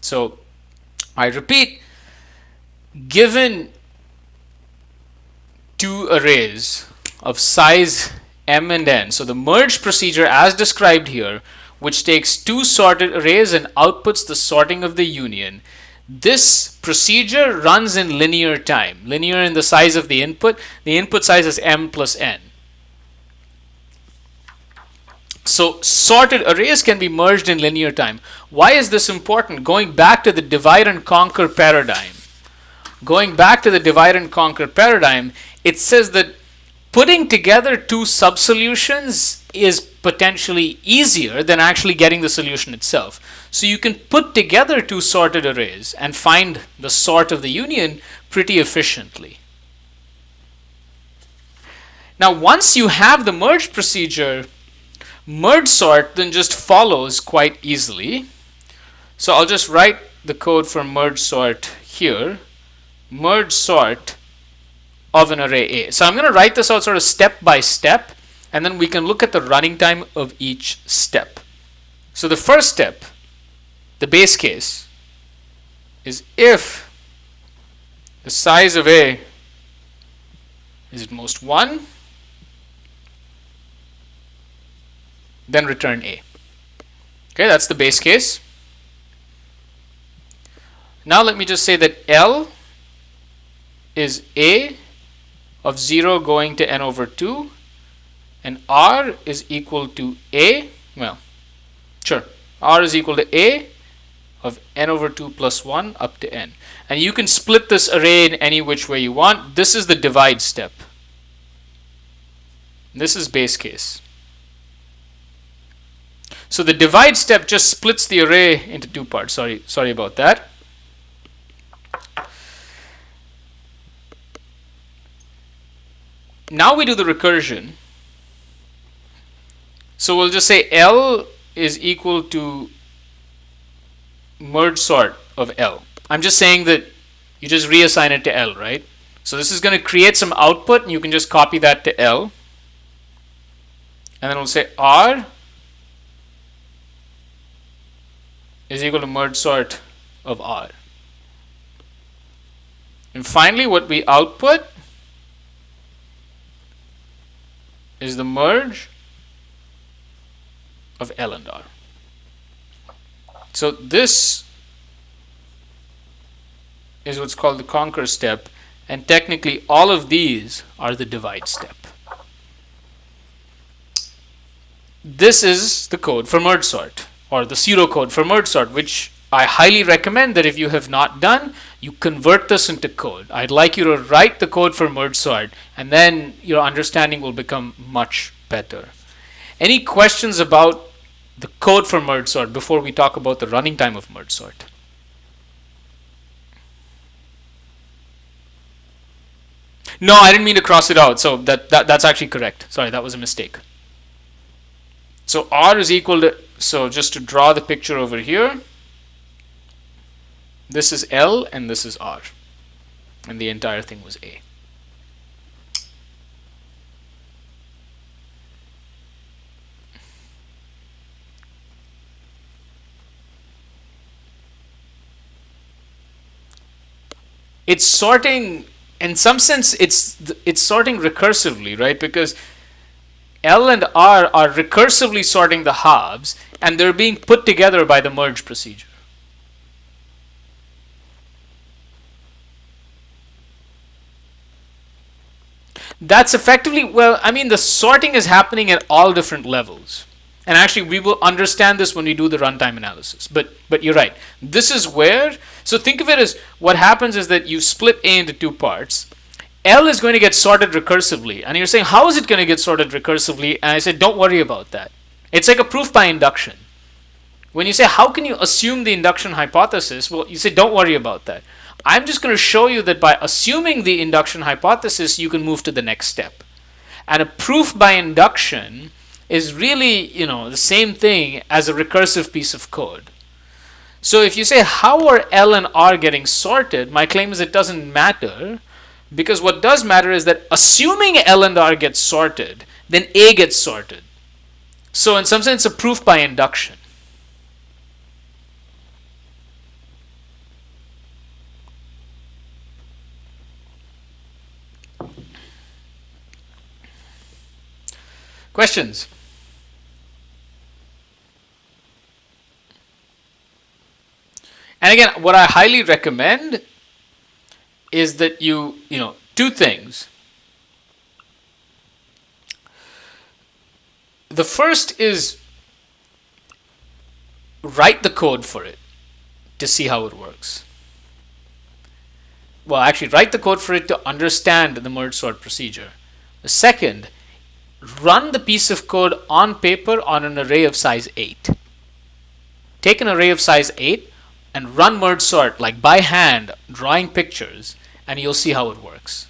So I repeat, given two arrays of size m and n, so the merge procedure as described here, which takes two sorted arrays and outputs the sorting of the union, this procedure runs in linear time. Linear in the size of the input. The input size is m plus n. So sorted arrays can be merged in linear time. Why is this important? Going back to the divide and conquer paradigm. It says that putting together two sub-solutions is potentially easier than actually getting the solution itself. So you can put together two sorted arrays and find the sort of the union pretty efficiently. Now, once you have the merge procedure, merge sort then just follows quite easily. So I'll just write the code for merge sort here. Merge sort of an array A. So I'm going to write this out sort of step by step, and then we can look at the running time of each step. So the first step, the base case, is if the size of A is at most 1, then return A. Okay, that's the base case. Now let me just say that L is A of 0 going to n over 2, and R is equal to A, well, sure, R is equal to A of n over 2 plus 1 up to n. And you can split this array in any which way you want. This is the divide step. This is base case. So the divide step just splits the array into two parts. Sorry about that. Now we do the recursion. So we'll just say L is equal to merge sort of L. I'm just saying that you just reassign it to L, right? So this is going to create some output, and you can just copy that to L. And then we'll say R is equal to merge sort of R. And finally, what we output is the merge of L and R. So this is what's called the conquer step, and technically all of these are the divide step. This is the code for merge sort, or the pseudocode for merge sort, which I highly recommend that if you have not done, you convert this into code. I'd like you to write the code for merge sort, and then your understanding will become much better. Any questions about the code for merge sort before we talk about the running time of merge sort? No, I didn't mean to cross it out. So that's actually correct. Sorry, that was a mistake. So R is equal to, so just to draw the picture over here, this is L and this is R, and the entire thing was A. It's sorting, in some sense, it's sorting recursively, right? Because L and R are recursively sorting the halves, and they're being put together by the merge procedure. That's effectively, well, I mean, the sorting is happening at all different levels. And actually, we will understand this when we do the runtime analysis. But you're right. This is where, so think of it as what happens is that you split A into two parts. L is going to get sorted recursively. And you're saying, how is it going to get sorted recursively? And I said, don't worry about that. It's like a proof by induction. When you say, how can you assume the induction hypothesis? Well, you say, don't worry about that. I'm just going to show you that by assuming the induction hypothesis, you can move to the next step. And a proof by induction is really, the same thing as a recursive piece of code. So if you say, how are L and R getting sorted? My claim is it doesn't matter, because what does matter is that assuming L and R get sorted, then A gets sorted. So in some sense, a proof by induction. Questions? And again, what I highly recommend is that two things. The first is write the code for it to see how it works. Well, actually, write the code for it to understand the merge sort procedure. The second, run the piece of code on paper on an array of size 8. Take an array of size 8 and run merge sort like by hand, drawing pictures, and you'll see how it works.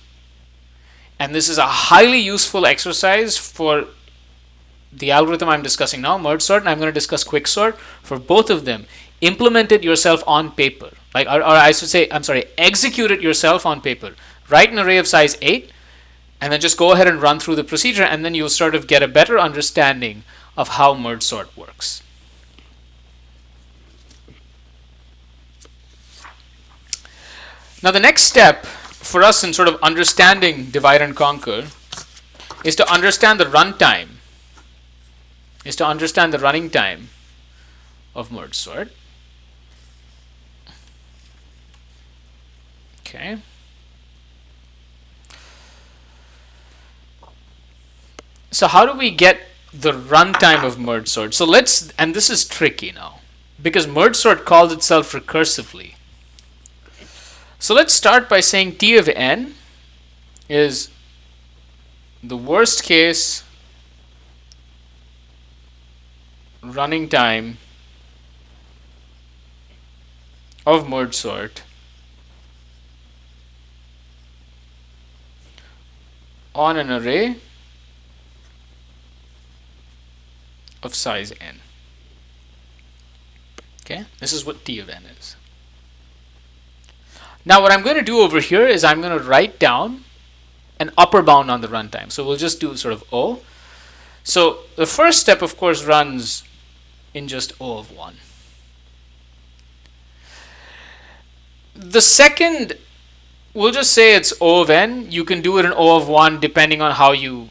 And this is a highly useful exercise for the algorithm I'm discussing now, merge sort, and I'm going to discuss quicksort. For both of them, implement it yourself on paper. Or I should say, execute it yourself on paper. Write an array of size 8, and then just go ahead and run through the procedure, and then you'll sort of get a better understanding of how merge sort works. Now the next step for us in sort of understanding divide and conquer is to understand the runtime, is to understand the running time of merge sort. Okay. So how do we get the runtime of merge sort? So and this is tricky now, because merge sort calls itself recursively. So let's start by saying T of n is the worst case running time of merge sort on an array of size n. Okay, this is what T of n is. Now what I'm going to do over here is I'm going to write down an upper bound on the runtime. So we'll just do sort of O. So the first step, of course, runs in just O of 1. The second, we'll just say it's O of n. You can do it in O of 1 depending on how you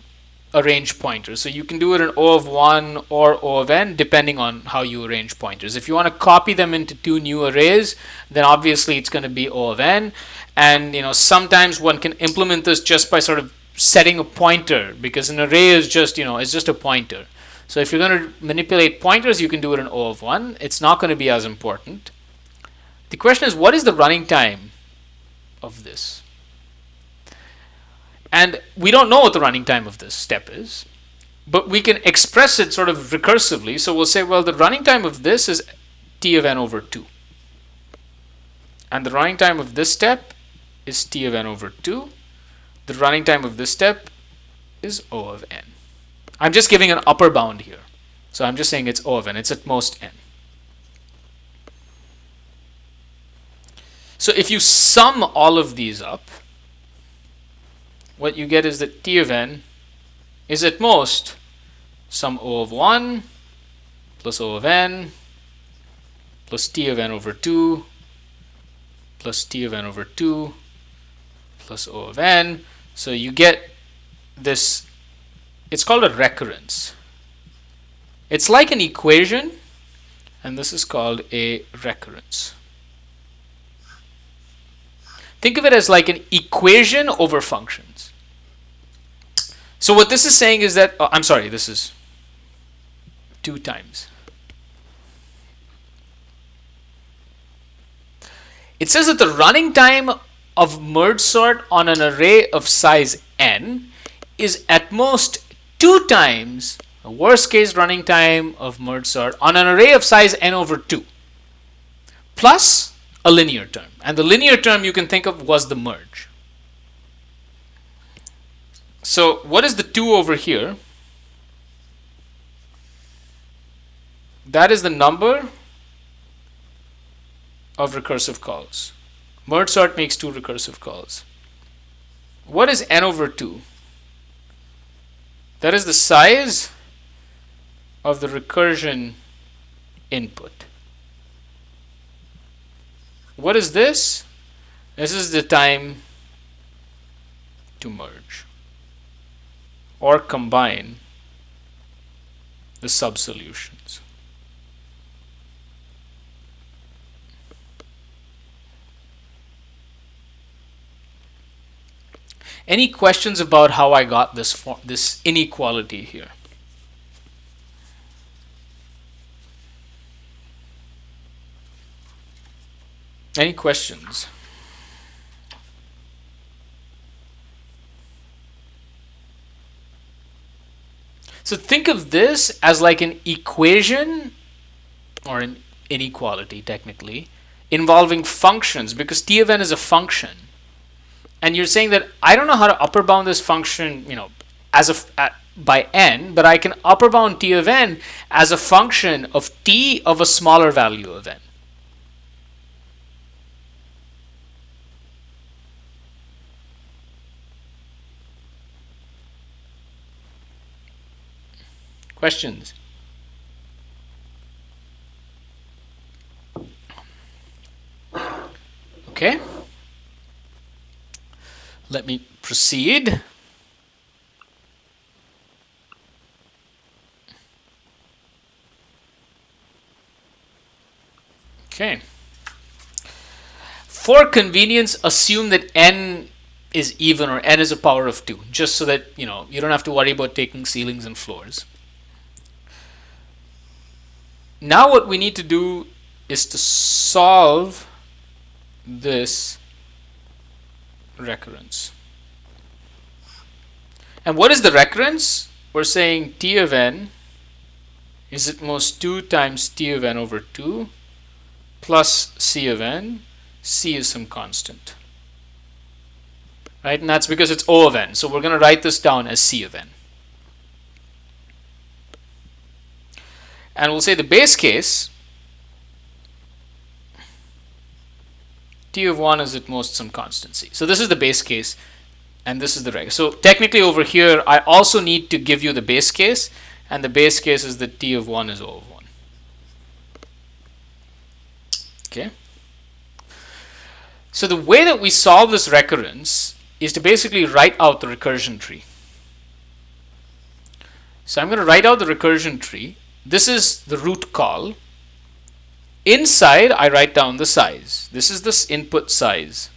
arrange pointers. So you can do it in O of 1 or O of n depending on how you arrange pointers. If you want to copy them into two new arrays, then obviously it's going to be O of n. And sometimes one can implement this just by sort of setting a pointer, because an array is just it's just a pointer. So if you're going to manipulate pointers, you can do it in O of 1. It's not going to be as important. The question is, what is the running time of this? And we don't know what the running time of this step is, but we can express it sort of recursively. So we'll say, well, the running time of this is T of n over 2. And the running time of this step is T of n over 2. The running time of this step is O of n. I'm just giving an upper bound here. So I'm just saying it's O of n. It's at most n. So if you sum all of these up, what you get is that T of n is at most some O of 1 plus O of n plus T of n over 2 plus T of n over 2 plus O of n. So you get this, it's called a recurrence. It's like an equation, and this is called a recurrence. Think of it as like an equation over functions. So what this is saying is that, I'm sorry, this is 2 times. It says that the running time of merge sort on an array of size n is at most 2 times the worst case running time of merge sort on an array of size n over 2 plus a linear term. And the linear term you can think of was the merge. So what is the 2 over here? That is the number of recursive calls. Merge sort makes 2 recursive calls. What is n over 2? That is the size of the recursion input. What is this? This is the time to merge or combine the subsolutions. Any questions about how I got this inequality here? Any questions? So think of this as like an equation or an inequality technically involving functions, because T of n is a function. And you're saying that I don't know how to upper bound this function, by n, but I can upper bound T of n as a function of T of a smaller value of n. Questions? Okay. Let me proceed. Okay. For convenience, assume that n is even, or n is a power of 2, just so that you don't have to worry about taking ceilings and floors. Now what we need to do is to solve this recurrence. And what is the recurrence? We're saying T of n is at most 2 times T of n over 2 plus C of n. C is some constant. Right? And that's because it's O of n. So we're going to write this down as C of n. And we'll say the base case, T of 1 is at most some constant C. So this is the base case, and this is the reg. So technically over here, I also need to give you the base case, and the base case is that T of 1 is O of 1. Okay. So the way that we solve this recurrence is to basically write out the recursion tree. So I'm going to write out the recursion tree. This is the root call. Inside, I write down the size. This is this input size.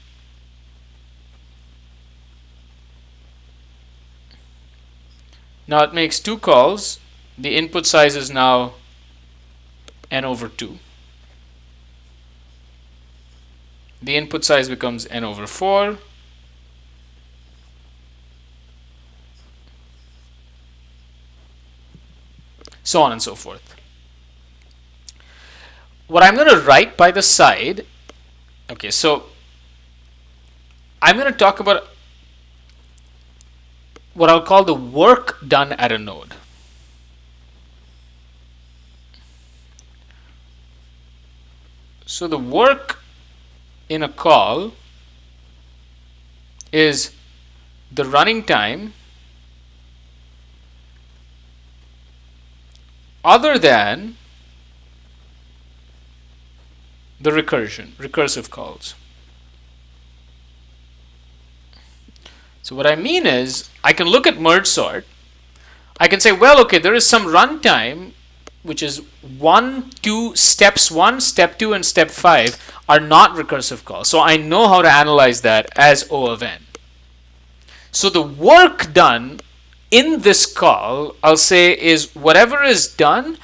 Now it makes 2 calls. The input size is now n over 2. The input size becomes n over 4. So on and so forth. What I'm going to write by the side, okay, so I'm going to talk about what I'll call the work done at a node. So the work in a call is the running time other than the recursive calls. So what I mean is, I can look at Mergesort. I can say, well, okay, there is some runtime, which is steps 1, step 2, and step 5 are not recursive calls. So I know how to analyze that as O of n. So the work done in this call, I'll say, is whatever is done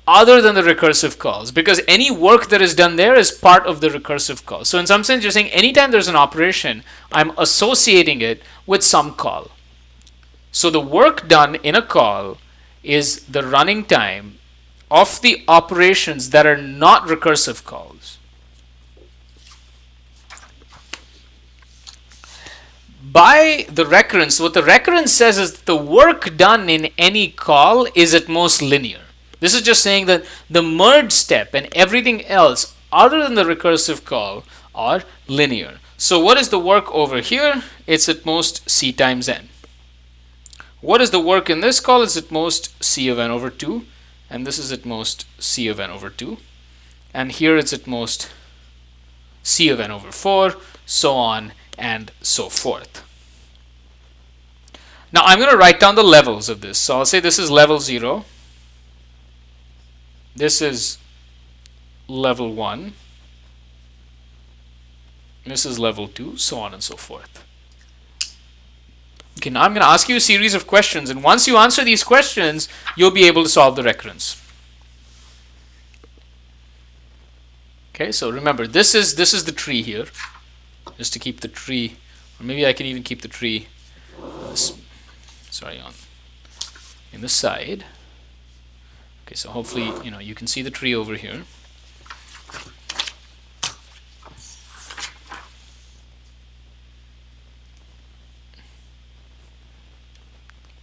other than the recursive calls, because any work that is done there is part of the recursive call. So in some sense, you're saying anytime there's an operation, I'm associating it with some call. So the work done in a call is the running time of the operations that are not recursive calls. By the recurrence, what the recurrence says is that the work done in any call is at most linear. This is just saying that the merge step and everything else other than the recursive call are linear. So what is the work over here? It's at most C times n. What is the work in this call? It's at most C of n over 2. And this is at most C of n over 2. And here it's at most C of n over 4, so on and so forth. Now I'm going to write down the levels of this. So I'll say this is level 0. This is level 1. This is level 2, so on and so forth. Okay, now I'm going to ask you a series of questions, and once you answer these questions, you'll be able to solve the recurrence. Okay, so remember, this is the tree here. Just to keep the tree, or maybe I can even keep the tree, in the side. Okay, so hopefully, you can see the tree over here.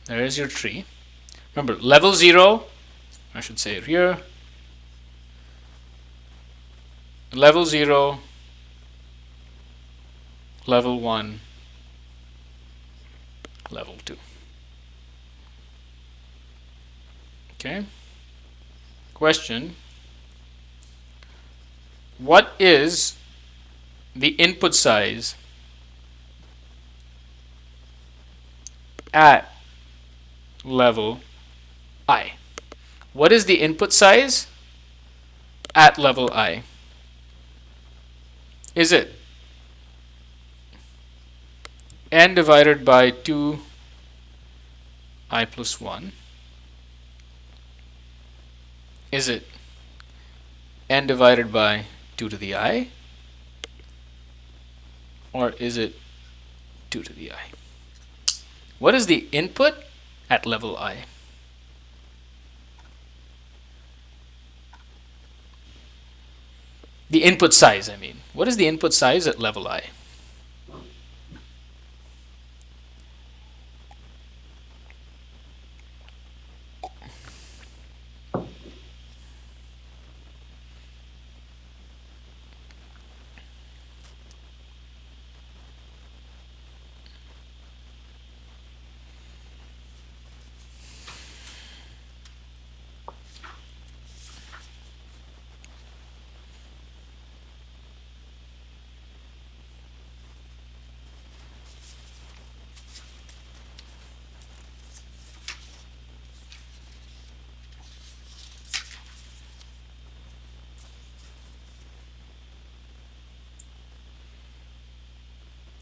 There is your tree. Remember, level 0, I should say it here. Level 0, level 1, level 2. Okay. Question. What is the input size at level I? What is the input size at level I? Is it n divided by 2 I plus 1? Is it n divided by 2 to the I? Or is it 2 to the I? What is the input at level I? The input size, I mean. What is the input size at level I?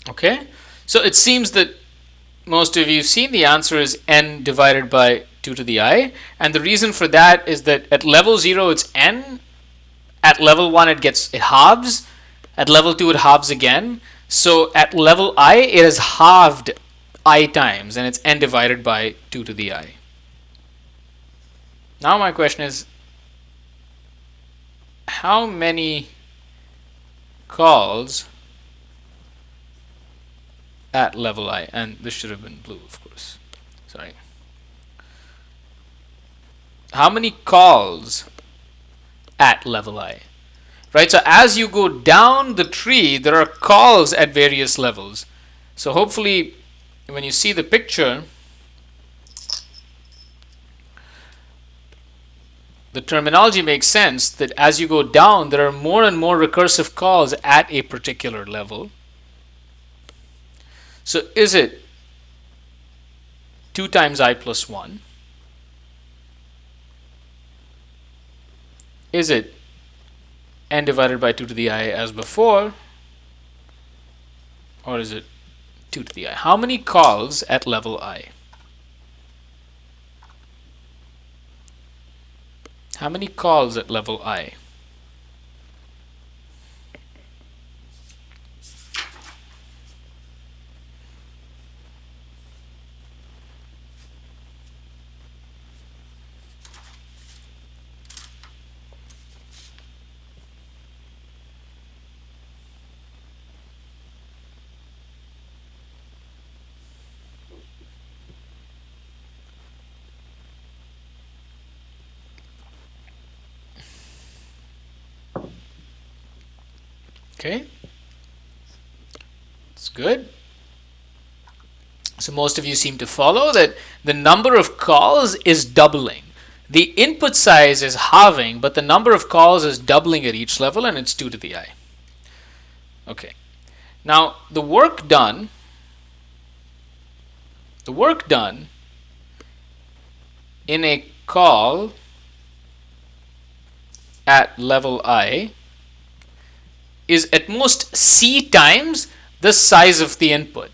Okay, so it seems that most of you have seen the answer is n divided by 2 to the I, and the reason for that is that at level 0 it's n, at level 1 it halves, at level 2 it halves again, so at level I it is halved I times, and it's n divided by 2 to the I. Now my question is, how many calls at level I? And this should have been blue, of course. Sorry. How many calls at level I? Right, so as you go down the tree, there are calls at various levels. So hopefully, when you see the picture, the terminology makes sense that as you go down, there are more and more recursive calls at a particular level. So is it 2 times I plus 1? Is it n divided by 2 to the I as before? Or is it 2 to the I? How many calls at level I? How many calls at level I? Okay, it's good. So most of you seem to follow that the number of calls is doubling. The input size is halving, but the number of calls is doubling at each level, and it's 2 to the I. Okay, now the work done the work done in a call at level I is at most c times the size of the input.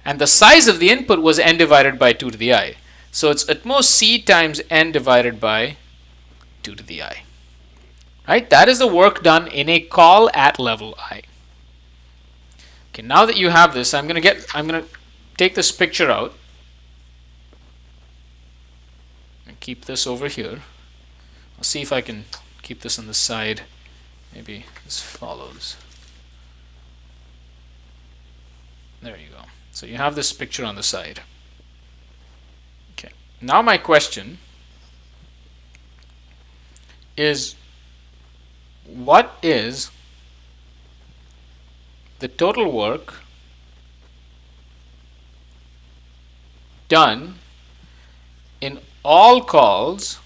And the size of the input was n divided by 2 to the I. So it's at most c times n divided by 2 to the I. Right? That is the work done in a call at level I. Okay, now that you have this, I'm gonna take this picture out and keep this over here. I'll see if I can keep this on the side. Maybe as follows. There you go. So you have this picture on the side. Okay. Now my question is, what is the total work done in all calls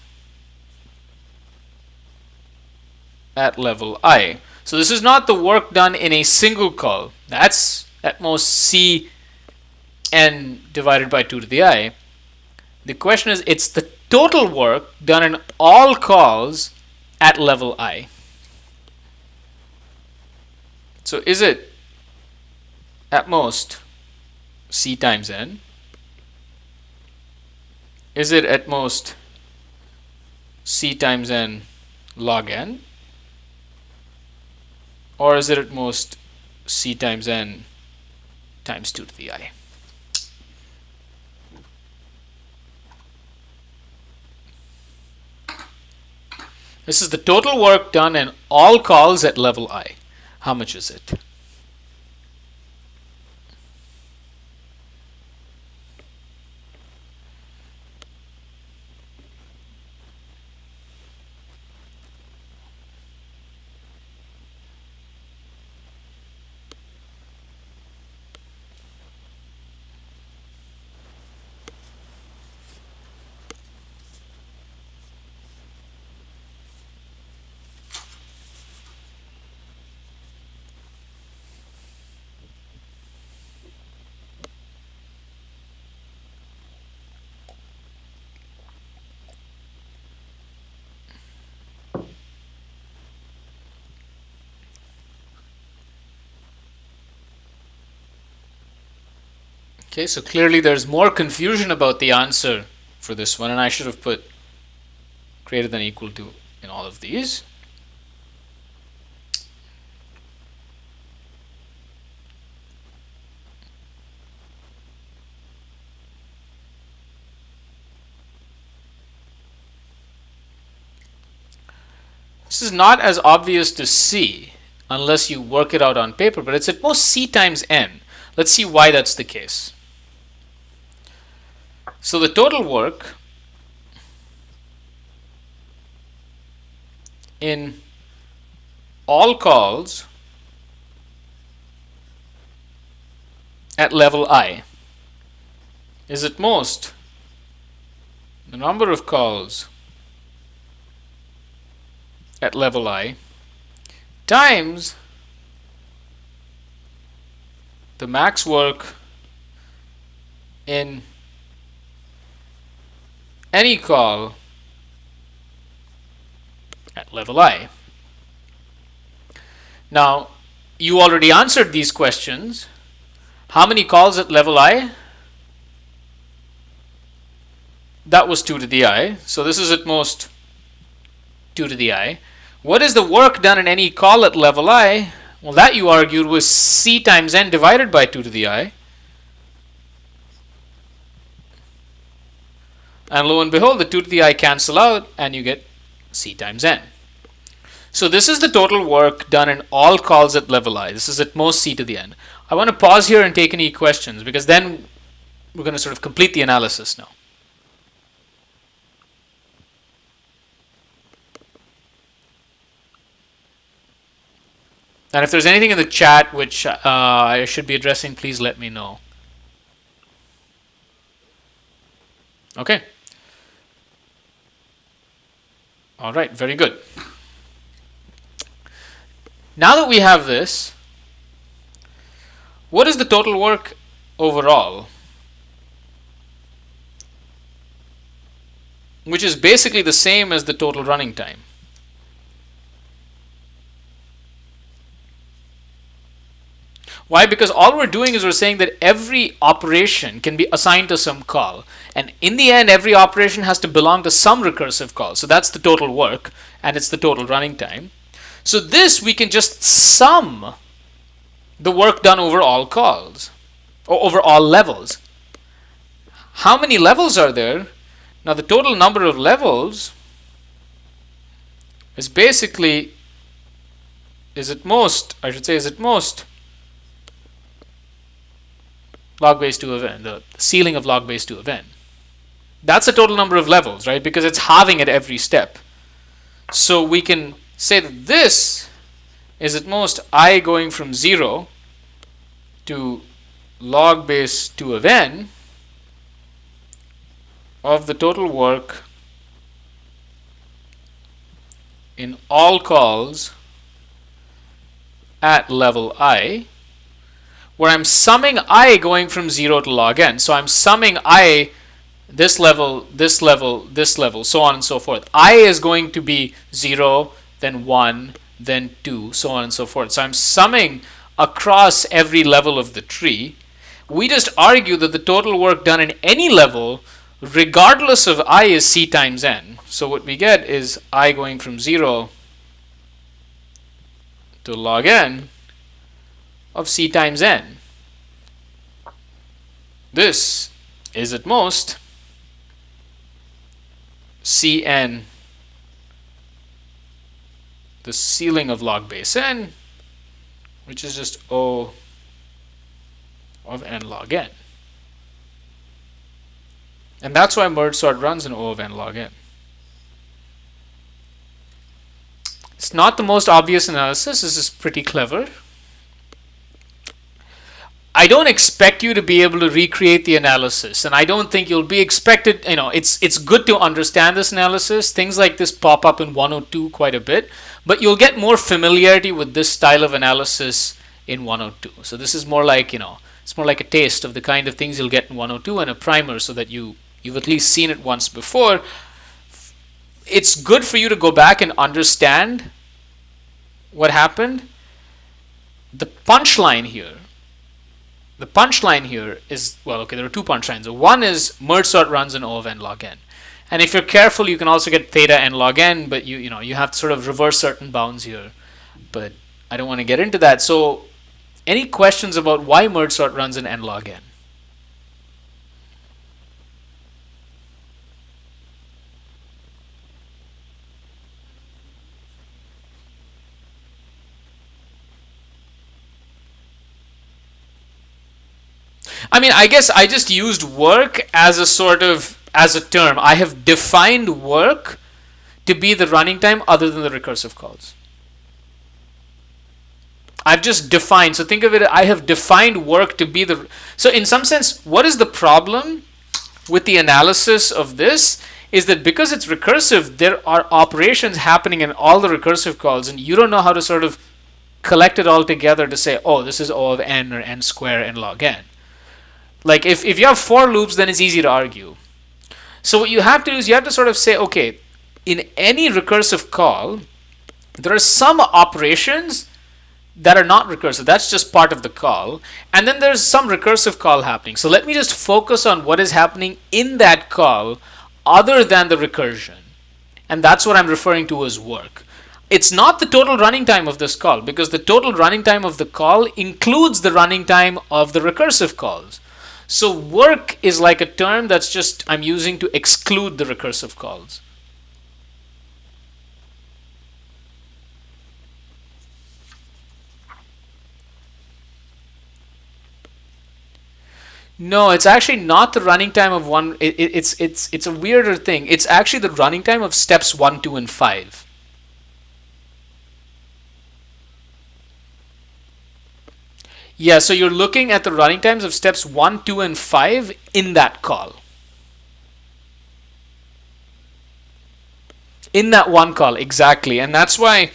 at level I? So this is not the work done in a single call. That's at most c n divided by 2 to the I. The question is, it's the total work done in all calls at level I. So is it at most c times n? Is it at most c times n log n? Or is it at most c times n times 2 to the I? This is the total work done in all calls at level I. How much is it? Okay, so clearly there's more confusion about the answer for this one, and I should have put greater than equal to in all of these. This is not as obvious to see unless you work it out on paper, but it's at most c times n. Let's see why that's the case. So the total work in all calls at level I is at most the number of calls at level I times the max work in any call at level I. Now, you already answered these questions. How many calls at level I? That was 2 to the I. So this is at most 2 to the I. What is the work done in any call at level I? Well, that you argued was c times n divided by 2 to the I. And lo and behold, the 2 to the I cancel out and you get c times n. So this is the total work done in all calls at level I. This is at most c to the n. I want to pause here and take any questions, because then we're going to sort of complete the analysis now. And if there's anything in the chat which I should be addressing, please let me know. Okay. All right, very good. Now that we have this, what is the total work overall which is basically the same as the total running time. Why? Because all we're doing is we're saying that every operation can be assigned to some call. And in the end, every operation has to belong to some recursive call. So that's the total work, and it's the total running time. So this, we can just sum the work done over all calls, or over all levels. How many levels are there? Now the total number of levels is basically, is at most log base 2 of n, the ceiling of log base 2 of n. That's the total number of levels, right? Because it's halving at every step. So we can say that this is at most I going from 0 to log base 2 of n of the total work in all calls at level I, where I'm summing I going from 0 to log n. So I'm summing I this level, this level, this level, so on and so forth. I is going to be 0, then 1, then 2, so on and so forth. So I'm summing across every level of the tree. We just argue that the total work done in any level, regardless of I, is C times n. So what we get is I going from 0 to log n of C times n. This is at most Cn, the ceiling of log base n, which is just O of n log n. And that's why merge sort runs in O of n log n. It's not the most obvious analysis. This is pretty clever. I don't expect you to be able to recreate the analysis, and I don't think you'll be expected, it's good to understand this analysis. Things like this pop up in 102 quite a bit, but you'll get more familiarity with this style of analysis in 102. So this is more like, it's more like a taste of the kind of things you'll get in 102 and a primer, so that you've at least seen it once before. It's good for you to go back and understand what happened. The punchline here is, well, okay, there are two punchlines. One is merge sort runs in O of n log n. And if you're careful, you can also get theta n log n, but you have to sort of reverse certain bounds here. But I don't want to get into that. So any questions about why merge sort runs in n log n? I mean, I guess I just used work as a term. I have defined work to be the running time other than the recursive calls. I've just defined. So think of it, I have defined work to be the. So in some sense, what is the problem with the analysis of this is that because it's recursive, there are operations happening in all the recursive calls, and you don't know how to sort of collect it all together to say, oh, this is O of n or n square n log n. Like if you have for loops, then it's easy to argue. So what you have to do is you have to sort of say, okay, in any recursive call, there are some operations that are not recursive. That's just part of the call. And then there's some recursive call happening. So let me just focus on what is happening in that call other than the recursion. And that's what I'm referring to as work. It's not the total running time of this call, because the total running time of the call includes the running time of the recursive calls. So work is like a term that's just I'm using to exclude the recursive calls. No, it's actually not the running time of one. It's a weirder thing. It's actually the running time of steps 1, 2, and 5. Yeah, so you're looking at the running times of steps 1, 2, and 5 in that call. In that one call, exactly. And that's why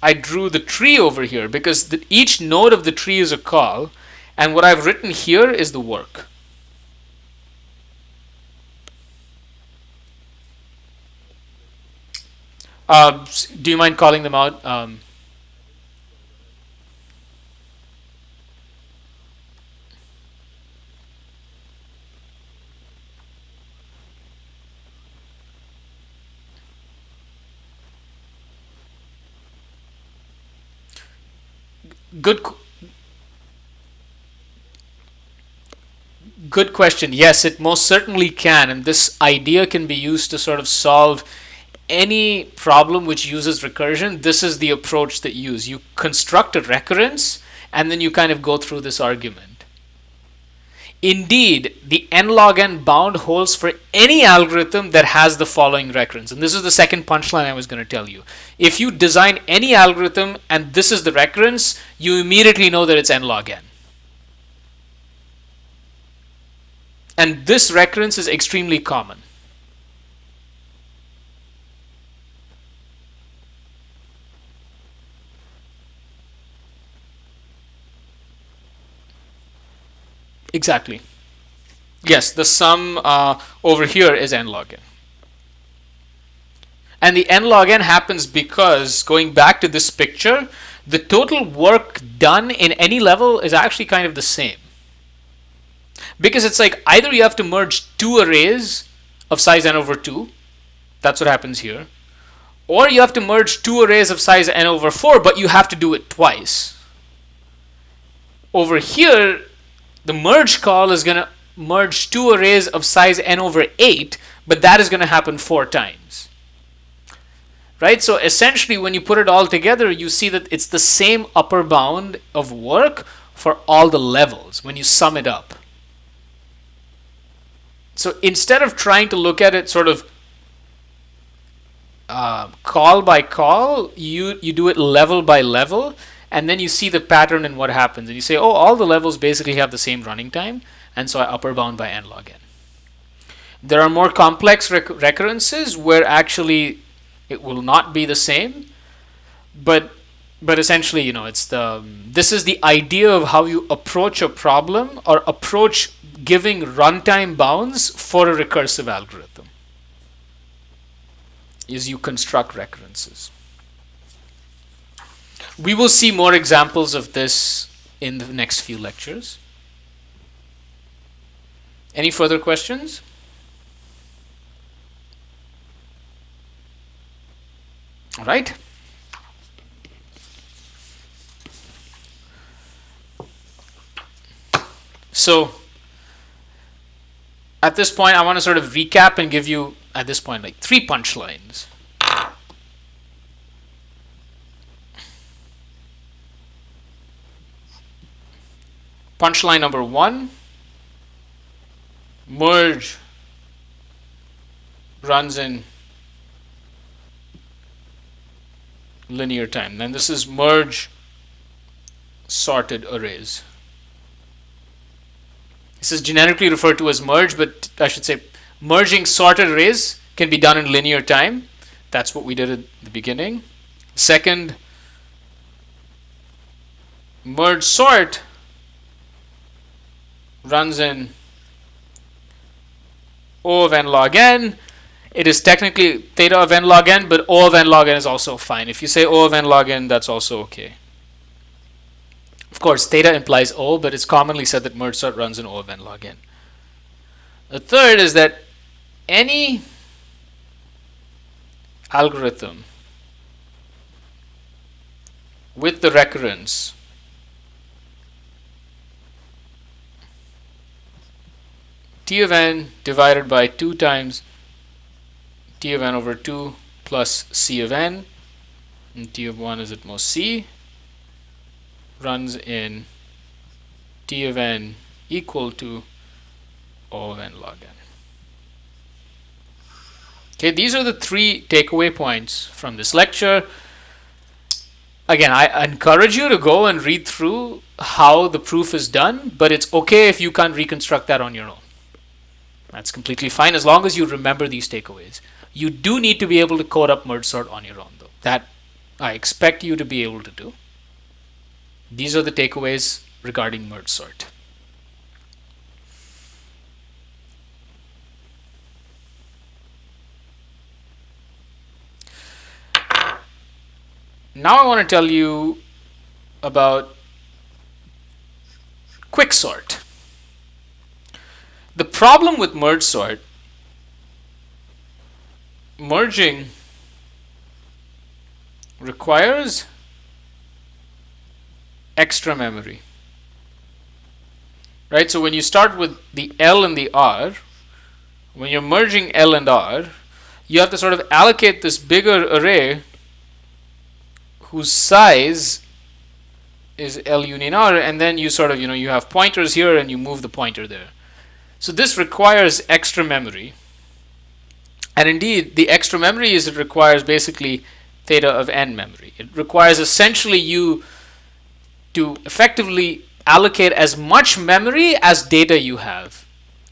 I drew the tree over here, because each node of the tree is a call, and what I've written here is the work. Do you mind calling them out? Good. Good question. Yes, it most certainly can, and this idea can be used to sort of solve any problem which uses recursion. This is the approach that you use. You construct a recurrence, and then you kind of go through this argument. Indeed, the nlog n bound holds for any algorithm that has the following recurrence. And this is the second punchline I was going to tell you. If you design any algorithm and this is the recurrence, you immediately know that it's nlog n. And this recurrence is extremely common. Exactly. Yes, the sum over here is n log n. And the n log n happens because, going back to this picture, the total work done in any level is actually kind of the same. Because it's like either you have to merge two arrays of size n over 2, that's what happens here, or you have to merge two arrays of size n over 4, but you have to do it twice. Over here, the merge call is going to merge two arrays of size n over 8, but that is going to happen 4 times. Right? So essentially, when you put it all together, you see that it's the same upper bound of work for all the levels when you sum it up. So instead of trying to look at it sort of call by call, you do it level by level, and then you see the pattern in what happens. And you say, oh, all the levels basically have the same running time, and so I upper bound by n log n. There are more complex recurrences where actually it will not be the same, but essentially, it's this is the idea of how you approach a problem or approach giving runtime bounds for a recursive algorithm, is you construct recurrences. We will see more examples of this in the next few lectures. Any further questions? All right. So at this point, I want to sort of recap and give you, at this point, like 3 punchlines. Punchline number 1, merge runs in linear time. And this is merge sorted arrays. This is generically referred to as merge, but I should say merging sorted arrays can be done in linear time. That's what we did at the beginning. Second, merge sort runs in O of n log n. It is technically theta of n log n, but O of n log n is also fine. If you say O of n log n, that's also okay. Of course, theta implies O, but it's commonly said that merge sort runs in O of n log n. The third is that any algorithm with the recurrence T of n divided by 2 times T of n over 2 plus C of n, and T of 1 is at most C, runs in T of n equal to O of n log n. Okay, these are the 3 takeaway points from this lecture. Again, I encourage you to go and read through how the proof is done, but it's okay if you can't reconstruct that on your own. That's completely fine as long as you remember these takeaways. You do need to be able to code up merge sort on your own, though. That I expect you to be able to do. These are the takeaways regarding merge sort. Now I want to tell you about quicksort. The problem with mergesort, merging requires extra memory. Right? So when you start with the L and the R, when you're merging L and R, you have to sort of allocate this bigger array whose size is L union R, and then you sort of, you have pointers here and you move the pointer there. So this requires extra memory. And indeed, the extra memory is it requires basically theta of n memory. It requires essentially you to effectively allocate as much memory as data you have,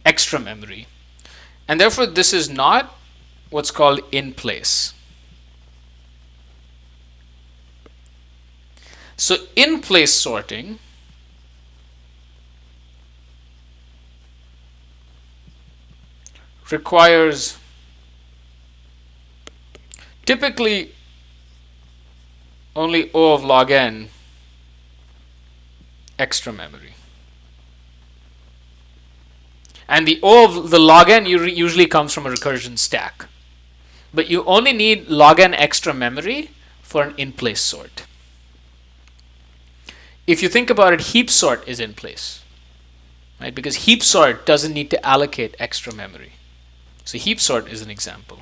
extra memory. And therefore, this is not what's called in place. So in place sorting requires typically only O of log n extra memory. And the O of the log n usually comes from a recursion stack. But you only need log n extra memory for an in-place sort. If you think about it, heap sort is in place, right? Because heap sort doesn't need to allocate extra memory. So heap sort is an example.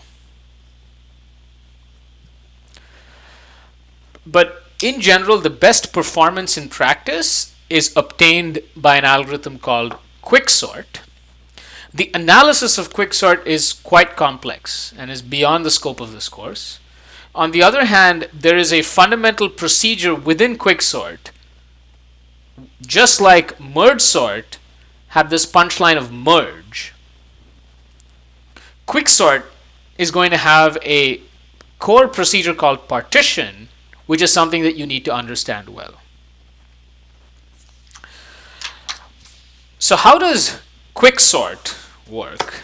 But in general, the best performance in practice is obtained by an algorithm called quicksort. The analysis of quicksort is quite complex and is beyond the scope of this course. On the other hand, there is a fundamental procedure within quicksort, just like mergesort had this punchline of merge. Quicksort is going to have a core procedure called partition, which is something that you need to understand well. So how does quicksort work?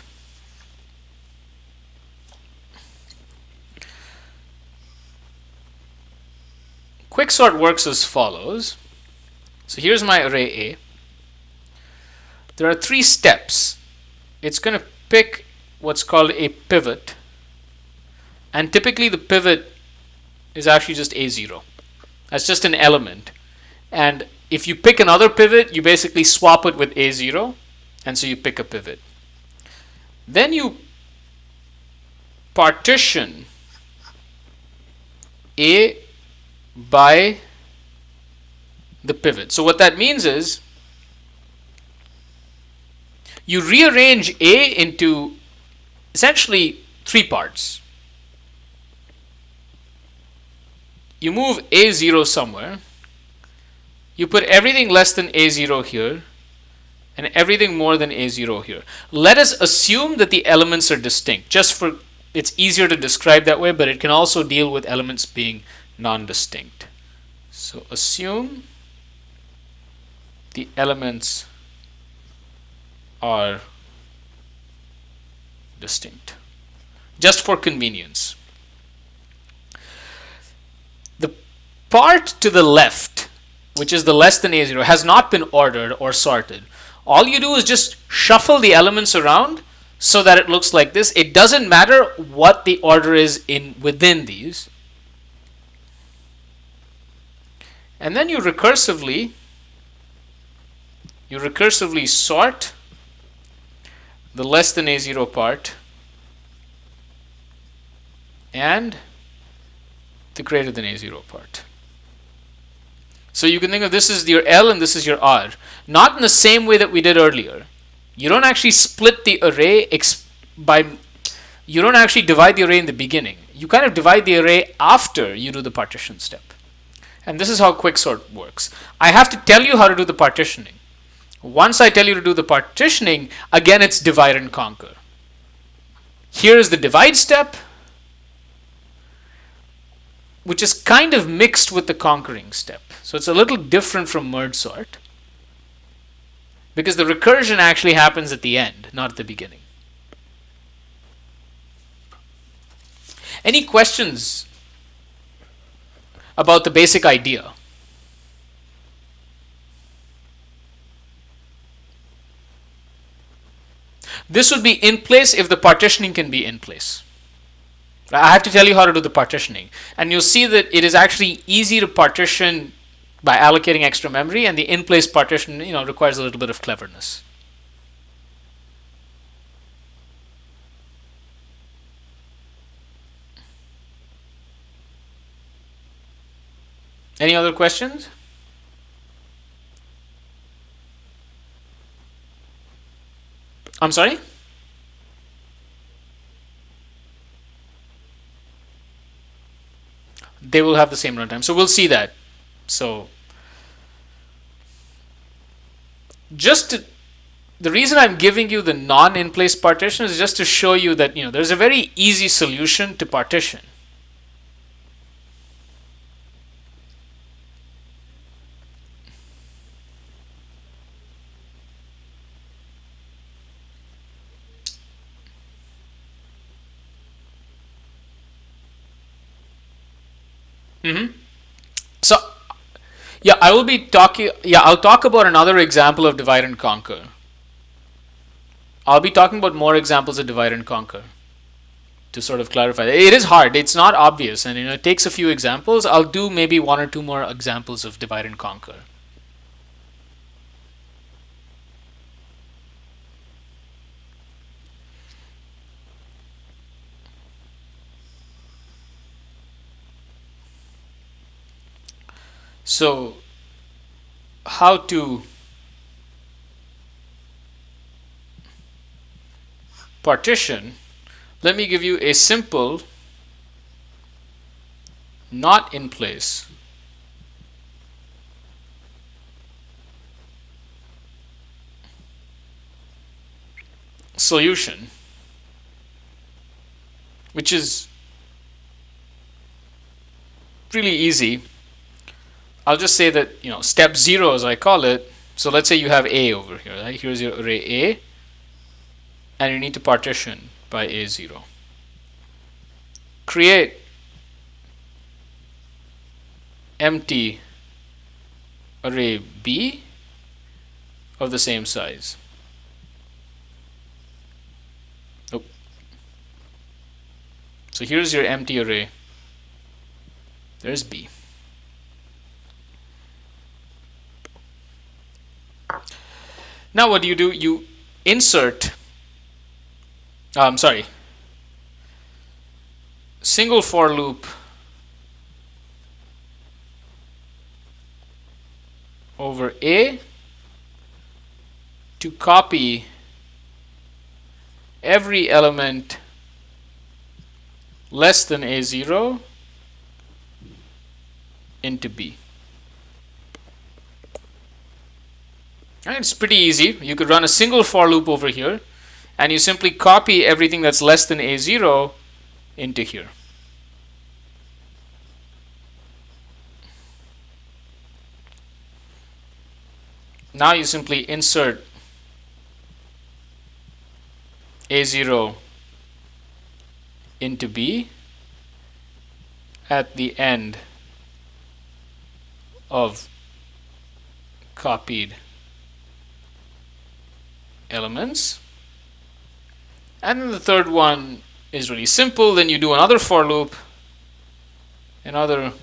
Quicksort works as follows. So here's my array A. There are 3 steps. It's going to pick what's called a pivot, and typically the pivot is actually just A0. That's just an element. And if you pick another pivot, you basically swap it with A0, and so you pick a pivot. Then you partition A by the pivot. So what that means is you rearrange A into essentially 3 parts. You move A0 somewhere. You put everything less than A0 here and everything more than A0 here. Let us assume that the elements are distinct. It's easier to describe that way, but it can also deal with elements being non-distinct. So assume the elements are distinct, just for convenience. The part to the left, which is the less than A0, has not been ordered or sorted. All you do is just shuffle the elements around so that it looks like this. It doesn't matter what the order is within these. And then you recursively sort the less than A0 part and the greater than A0 part. So you can think of this as your L and this is your R. Not in the same way that we did earlier. You don't actually split the array you don't actually divide the array in the beginning. You kind of divide the array after you do the partition step. And this is how quicksort works. I have to tell you how to do the partitioning. Once I tell you to do the partitioning, again it's divide and conquer. Here is the divide step, which is kind of mixed with the conquering step. So it's a little different from mergesort, because the recursion actually happens at the end, not at the beginning. Any questions? about the basic idea. This would be in place if the partitioning can be in place. I have to tell you how to do the partitioning. And you'll see that it is actually easy to partition by allocating extra memory, and the in-place partition, requires a little bit of cleverness. Any other questions? I'm sorry? They will have the same runtime. So we'll see that. So the reason I'm giving you the non-in-place partition is just to show you that there's a very easy solution to partition. So yeah, I'll talk about another example of divide and conquer. I'll be talking about more examples of divide and conquer to sort of clarify. It is hard. It's not obvious, and it takes a few examples. I'll do maybe one or two more examples of divide and conquer. So how to partition? Let me give you a simple not in place solution, which is really easy. I'll just say that step 0, as I call it. So let's say you have A over here. Right? Here's your array A, and you need to partition by A0. Create empty array B of the same size. Oh. So here's your empty array. There's B. Now what do? You insert, single for loop over A to copy every element less than A0 into B. Right, it's pretty easy. You could run a single for loop over here, and you simply copy everything that's less than A0 into here. Now you simply insert A0 into B at the end of copied elements. And then the third one is really simple. Then you do another for loop, another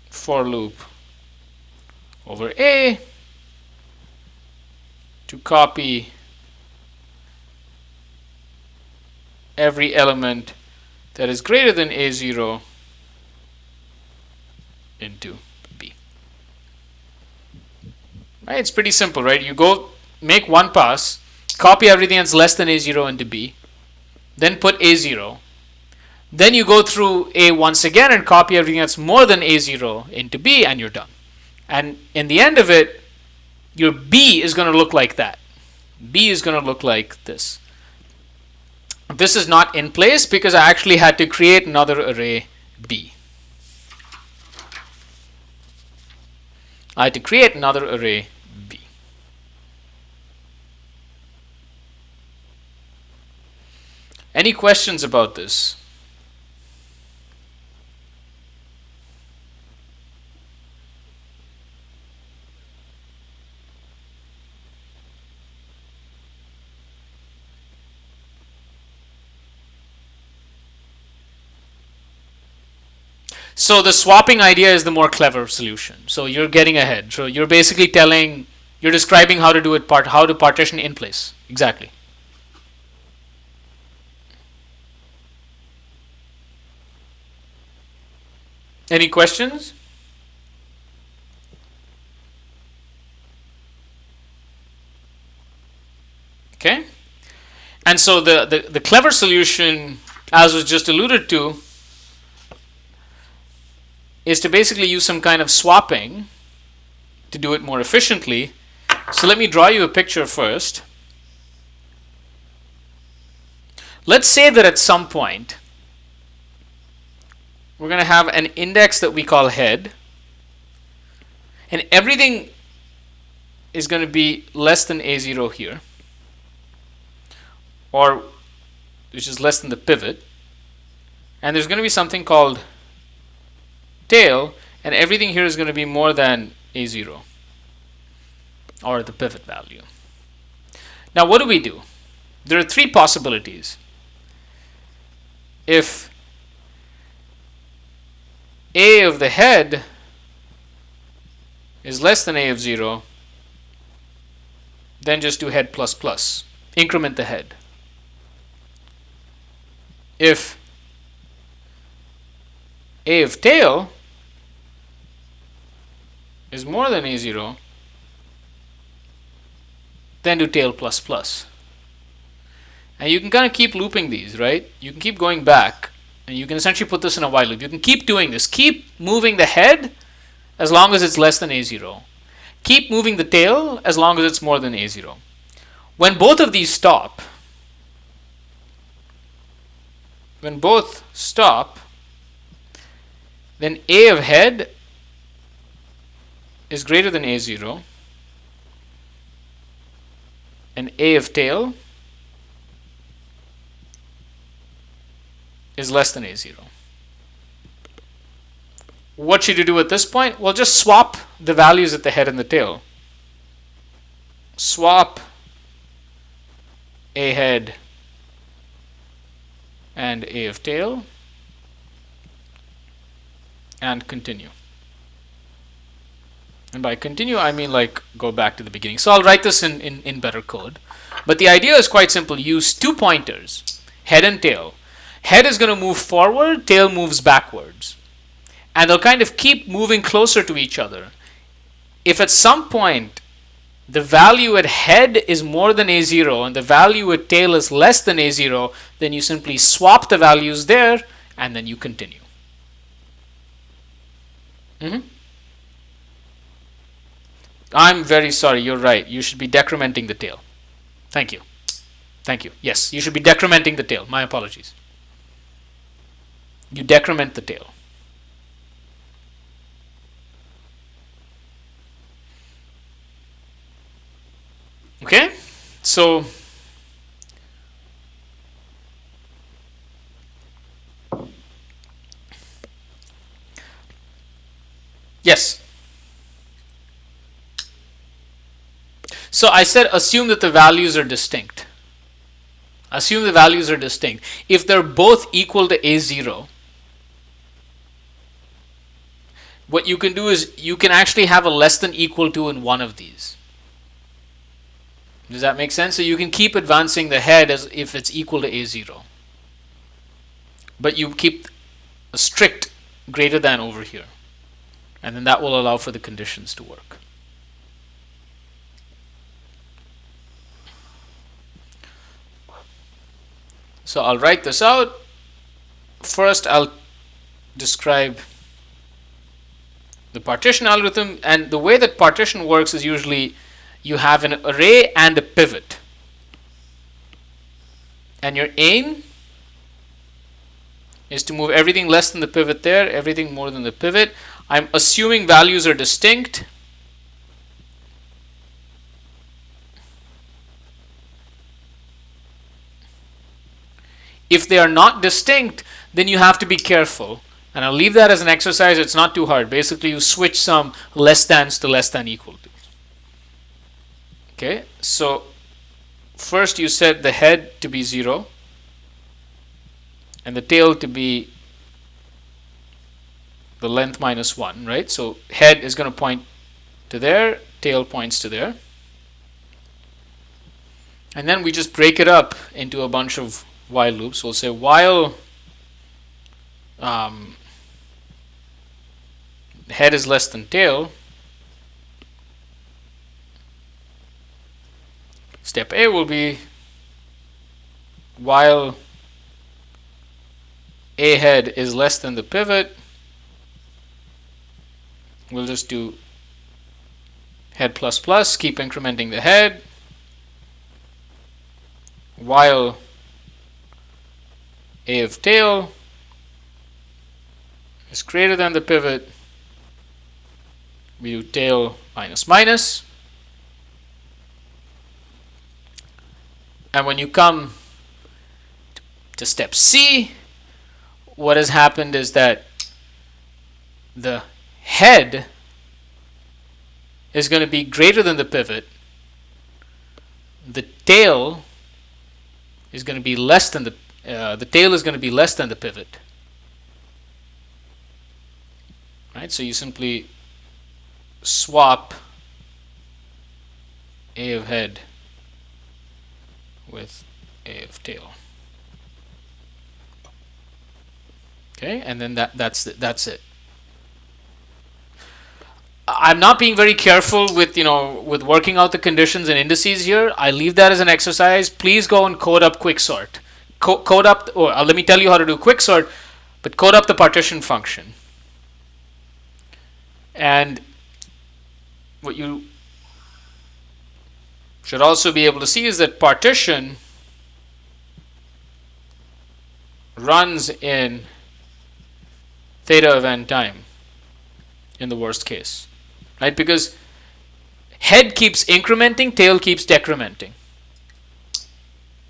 for loop over A to copy every element that is greater than A0 into B. Right? It's pretty simple, right? You go make one pass, copy everything that's less than A0 into B, then put A0. Then you go through A once again and copy everything that's more than A0 into B, and you're done. And in the end of it, your B is going to look like that. B is going to look like this. This is not in place because I actually had to create another array B. I had to create another array B. Any questions about this? So the swapping idea is the more clever solution. So you're getting ahead. So you're basically you're describing how to do it, how to partition in place. Exactly. Any questions? Okay. And so the clever solution, as was just alluded to, is to basically use some kind of swapping to do it more efficiently. So let me draw you a picture first. Let's say that at some point we're going to have an index that we call head, and everything is going to be less than a0 here, or which is less than the pivot, and there's going to be something called tail, and everything here is going to be more than a0 or the pivot value. Now what do? There are three possibilities. If a of the head is less than a of 0, then just do head plus plus, increment the head. If a of tail is more than a0, then do tail plus plus. And you can kind of keep looping these, right? You can keep going back, and you can essentially put this in a while loop. You can keep doing this. Keep moving the head as long as it's less than a0. Keep moving the tail as long as it's more than a0. When both of these stop, then a of head is greater than a0, and a of tail is less than a0. What should you do at this point? Well, just swap the values at the head and the tail. Swap a head and a of tail, and continue. And by continue, I mean like go back to the beginning. So I'll write this in better code. But the idea is quite simple. Use two pointers, head and tail. Head is going to move forward, tail moves backwards. And they'll kind of keep moving closer to each other. If at some point the value at head is more than a0 and the value at tail is less than a0, then you simply swap the values there and then you continue. I'm very sorry, you're right. You should be decrementing the tail. Thank you. Thank you. Yes, you should be decrementing the tail. My apologies. You decrement the tail. Okay, so yes. So I said assume that the values are distinct. Assume the values are distinct. If they're both equal to a0, what you can do is you can actually have a less than equal to in one of these. Does that make sense? So you can keep advancing the head as if it's equal to a0. But you keep a strict greater than over here. And then that will allow for the conditions to work. So I'll write this out. First, I'll describe the partition algorithm. And the way that partition works is usually you have an array and a pivot. And your aim is to move everything less than the pivot there, everything more than the pivot. I'm assuming values are distinct. If they are not distinct, then you have to be careful. And I'll leave that as an exercise. It's not too hard. Basically, you switch some less thans to less than equal to. Okay, so first you set the head to be 0 and the tail to be the length minus 1, right? So head is going to point to there, tail points to there. And then we just break it up into a bunch of while loops. We'll say while head is less than tail, step A will be while A head is less than the pivot, we'll just do head plus plus, keep incrementing the head, while A of tail is greater than the pivot, we do tail minus minus. And when you come to step C, what has happened is that the head is going to be greater than the pivot. The tail is going to be less than the tail is going to be less than the pivot. Right? So you simply swap A of head with A of tail. Okay, and then that's it. I'm not being very careful with with working out the conditions and indices here. I leave that as an exercise. Please go and code up quicksort. Code up, or let me tell you how to do quicksort, but code up the partition function. And what you should also be able to see is that partition runs in theta of n time in the worst case, right? Because head keeps incrementing, tail keeps decrementing.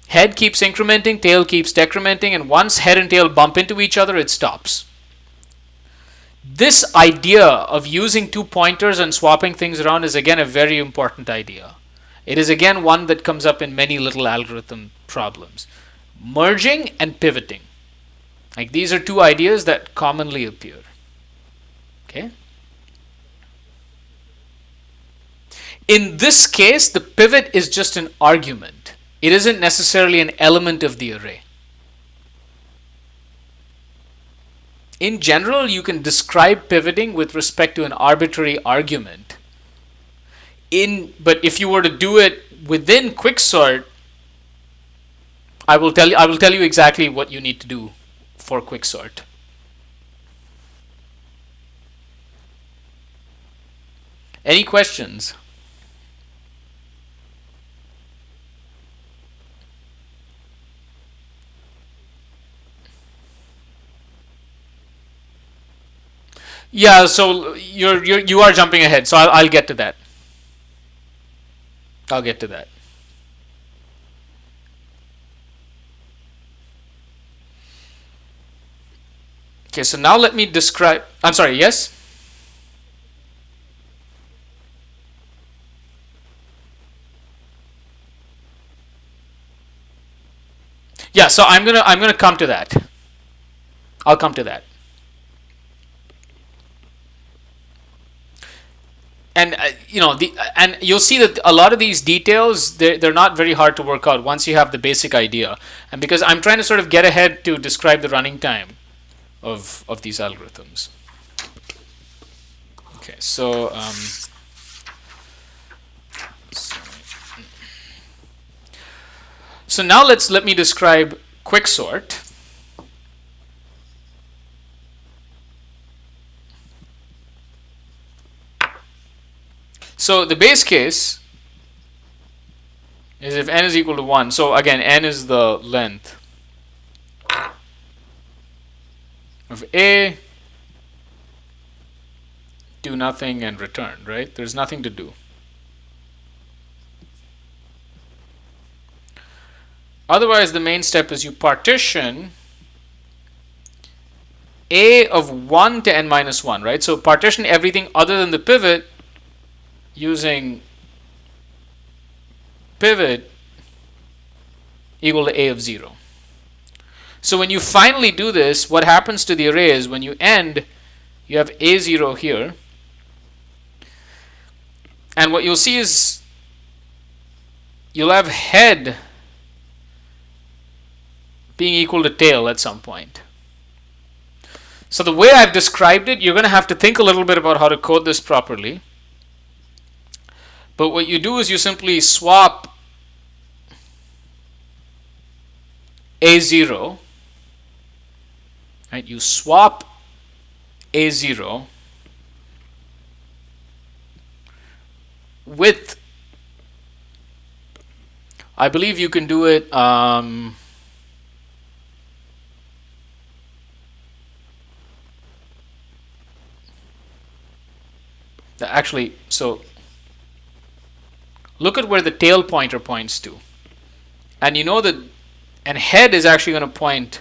Head keeps incrementing, tail keeps decrementing, and once head and tail bump into each other, it stops. This idea of using two pointers and swapping things around is again a very important idea. It is again one that comes up in many little algorithm problems. Merging and pivoting. Like these are two ideas that commonly appear. Okay? In this case, the pivot is just an argument. It isn't necessarily an element of the array. In general, you can describe pivoting with respect to an arbitrary argument. But if you were to do it within quicksort, I will tell you exactly what you need to do for quicksort. Any questions? Yeah, so you are jumping ahead, so I'll get to that. I'll get to that. Okay, so now let me describe. I'm sorry, yes? Yeah, so I'm gonna come to that. I'll come to that. And and you'll see that a lot of these details they're not very hard to work out once you have the basic idea. And because I'm trying to sort of get ahead to describe the running time of these algorithms. Okay, so now let me describe quicksort. So the base case is if n is equal to 1. So again, n is the length of A, do nothing and return, right? There's nothing to do. Otherwise, the main step is you partition A of 1 to n minus 1, right? So partition everything other than the pivot using pivot equal to A of 0. So when you finally do this, what happens to the array is when you end, You have A0 here. And what you'll see is you'll have head being equal to tail at some point. So the way I've described it, you're going to have to think a little bit about how to code this properly. But what you do is you simply swap A0, right? You swap A0 with, I believe you can do it, actually, so look at where the tail pointer points to. And you know that, and head is actually going to point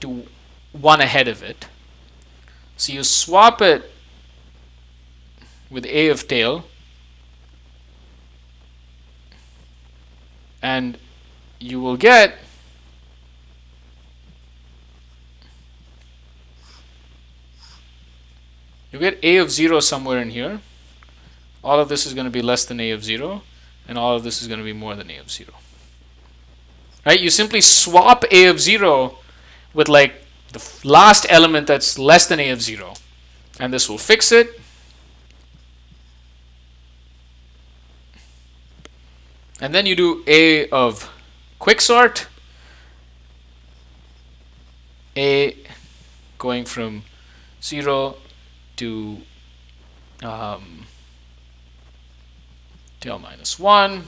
to one ahead of it. So you swap it with A of tail, and you will get A of 0 somewhere in here. All of this is going to be less than A of 0, and all of this is going to be more than A of 0. Right? You simply swap A of 0 with like the last element that's less than A of 0, and this will fix it. And then you do A of quicksort, A going from 0 to tail minus 1,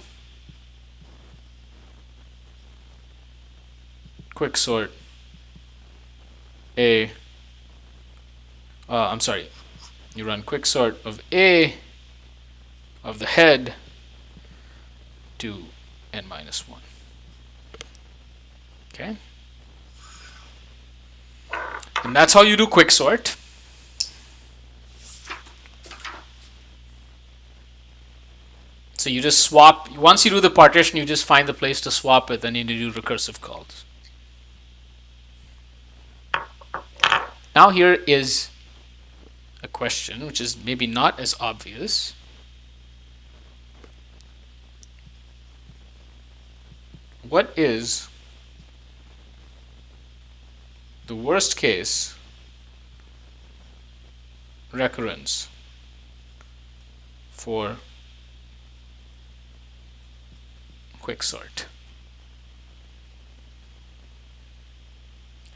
quicksort A, I'm sorry, you run quicksort of A of the head to n minus 1. Okay? And that's how you do quicksort. So you just swap, once you do the partition, you just find the place to swap it, then you do recursive calls. Now here is a question which is maybe not as obvious. What is the worst case recurrence for quicksort?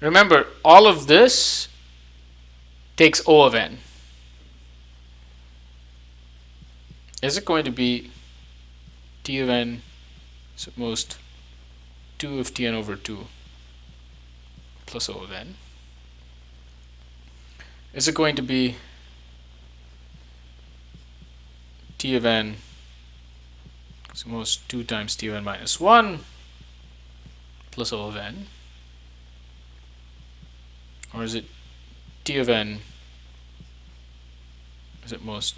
Remember, all of this takes O of n. Is it going to be T of n is at most 2 of Tn over 2 plus O of n? Is it going to be T of n is at most 2 times T of n minus 1 plus O of n? Or is it T of n is at most,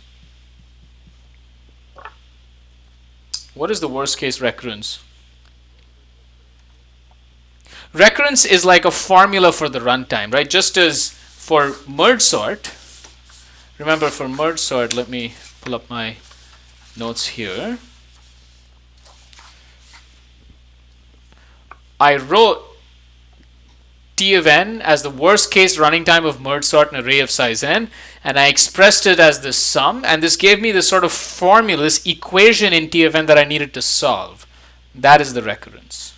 what is the worst case recurrence? Recurrence is like a formula for the runtime, right? Just as for Mergesort, remember for Mergesort, let me pull up my notes here. I wrote T of n as the worst case running time of Mergesort an array of size n, and I expressed it as the sum, and this gave me this sort of formula, this equation in T of n that I needed to solve. That is the recurrence.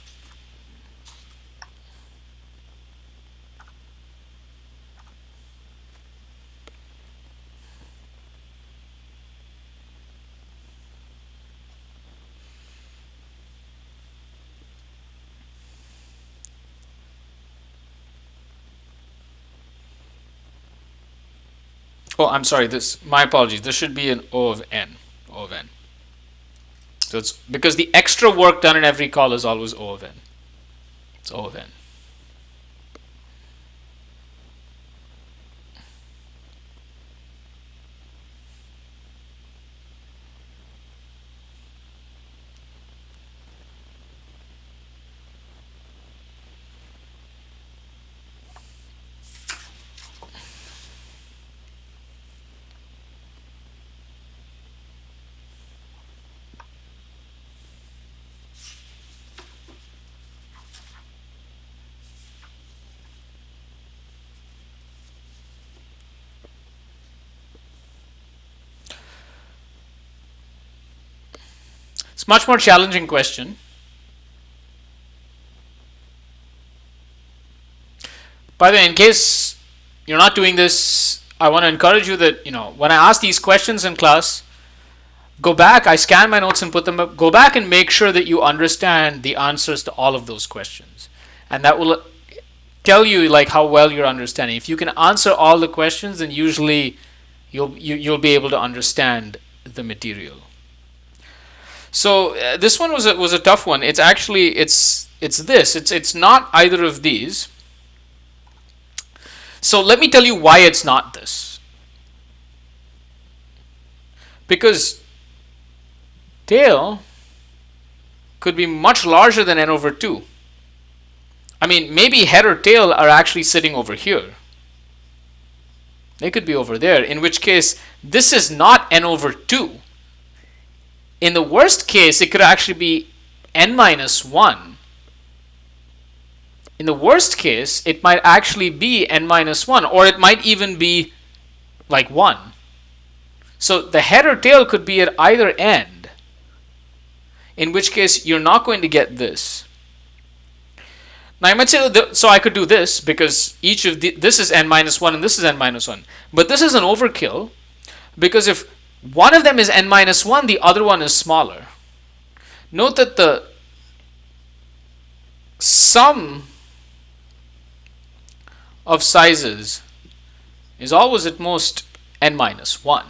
Oh, I'm sorry. My apologies. This should be an O of n. O of n. So it's because the extra work done in every call is always O of n. It's O of n. It's a much more challenging question. By the way, in case you're not doing this, I want to encourage you that, when I ask these questions in class, go back, I scan my notes and put them up. Go back and make sure that you understand the answers to all of those questions. And that will tell you like how well you're understanding. If you can answer all the questions, then usually you'll be able to understand the material. So this one was a tough one. It's actually it's not either of these. So let me tell you why it's not this. Because tail could be much larger than n over 2. I mean, maybe head or tail are actually sitting over here. They could be over there, in which case this is not n over 2. In the worst case, it could actually be n minus 1. In the worst case, it might actually be n minus 1, or it might even be like 1. So the head or tail could be at either end, in which case you're not going to get this. Now I might say, so I could do this because each of this is n minus 1 and this is n minus 1. But this is an overkill because if one of them is n minus 1, the other one is smaller. Note that the sum of sizes is always at most n minus 1.